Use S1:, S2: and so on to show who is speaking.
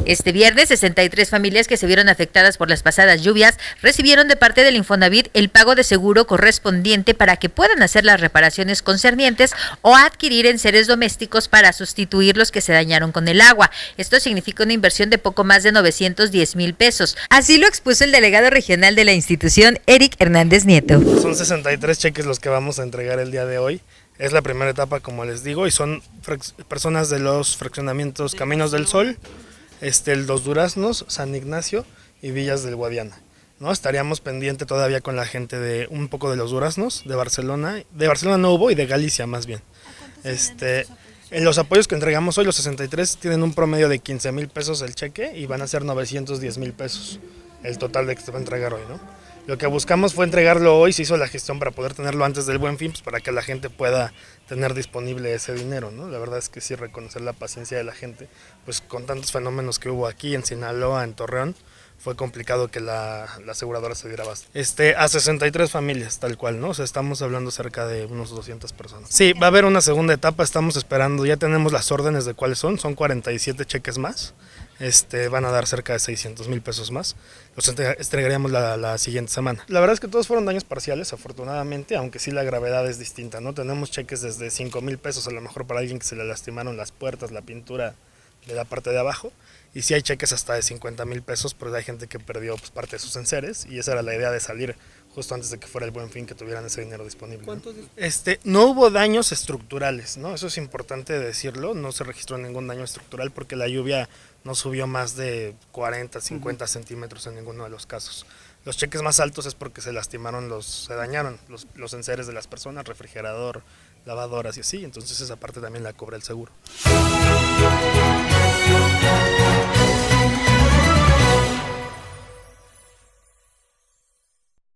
S1: Este viernes, 63 familias que se vieron afectadas por las pasadas lluvias recibieron de parte del Infonavit el pago de seguro correspondiente para que puedan hacer las reparaciones concernientes o adquirir enseres domésticos para sustituir los que se dañaron con el agua. Esto significa una inversión de poco más de 910,000 pesos. Así lo expuso el delegado regional de la institución, Eric Hernández Nieto.
S2: Son 63 cheques los que vamos a entregar el día de hoy. Es la primera etapa, como les digo, y son personas de los fraccionamientos Caminos del Sol, Los Duraznos, San Ignacio y Villas del Guadiana, ¿no? Estaríamos pendiente todavía con la gente de un poco de Los Duraznos, de Barcelona no hubo, y de Galicia más bien. En los apoyos que entregamos hoy, los 63 tienen un promedio de 15,000 pesos el cheque y van a ser 910,000 pesos el total de que se va a entregar hoy, ¿no? Lo que buscamos fue entregarlo hoy, se hizo la gestión para poder tenerlo antes del Buen Fin, pues para que la gente pueda tener disponible ese dinero, ¿no? La verdad es que sí, reconocer la paciencia de la gente, pues con tantos fenómenos que hubo aquí en Sinaloa, en Torreón, fue complicado que la aseguradora se diera abasto. A 63 familias, tal cual, ¿no? O sea, estamos hablando cerca de unos 200 personas. Sí, va a haber una segunda etapa, estamos esperando, ya tenemos las órdenes de cuáles son 47 cheques más. Van a dar cerca de 600,000 pesos más. Los entregaríamos la siguiente semana. La verdad es que todos fueron daños parciales, afortunadamente, aunque sí la gravedad es distinta, ¿no? Tenemos cheques desde 5,000 pesos, a lo mejor para alguien que se le lastimaron las puertas, la pintura de la parte de abajo, y sí hay cheques hasta de 50,000 pesos, pero hay gente que perdió pues, parte de sus enseres, y esa era la idea de salir justo antes de que fuera el Buen Fin, que tuvieran ese dinero disponible.
S3: ¿Cuántos?
S2: No hubo daños estructurales, ¿no? Eso es importante decirlo, no se registró ningún daño estructural porque la lluvia no subió más de 40, 50 centímetros en ninguno de los casos. Los cheques más altos es porque se dañaron los enseres de las personas, refrigerador, lavadoras y así, entonces esa parte también la cobra el seguro.